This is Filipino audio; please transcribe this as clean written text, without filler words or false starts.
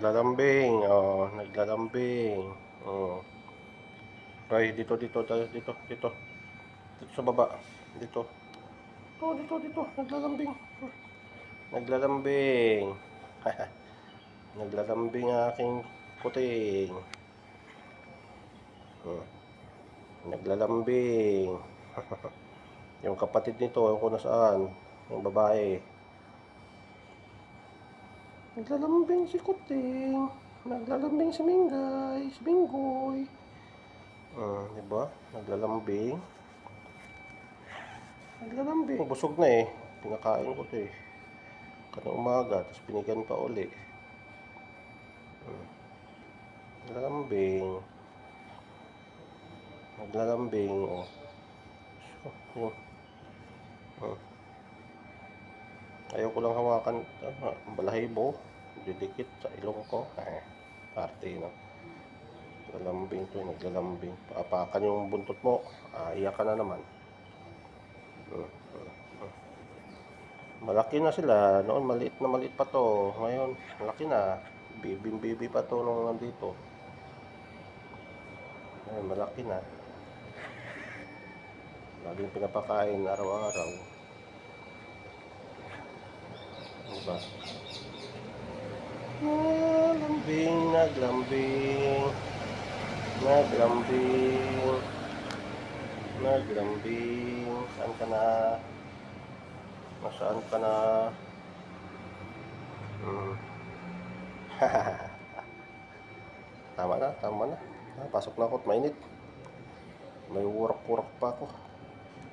Naglalambing, oh, naglalambing. Oh. Ay, dito, dito, dito, dito. Dito sa baba. Dito. Dito. Naglalambing. Naglalambing. Naglalambing aking puting. Oh. Naglalambing. Yung kapatid nito, ako nasaan. Yung babae. Naglalambing si Kuting. Naglalambing si Mingay. Si Minggoy. Diba? Naglalambing. Naglalambing. Busog na eh. Pinakain ko to eh. Kanang umaga. Tapos binigyan pa uli. Naglalambing. Naglalambing. Oh. Ayaw ko lang hawakan. Balahibo. Didikit sa ilong ko. Parte no. Naglalambing to. Naglalambing. Paapakan yung buntot mo. Iyak ka na naman. Malaki na sila. Noon maliit pa to. Ngayon, malaki na. Baby pa to nung nandito. Ngayon, malaki na. Laging pinapakain araw-araw. Diba? Naglambing. Saan ka na? Nasaan ka na? Tama na. Pasok na ako at mainit. May urak-urak pa ako.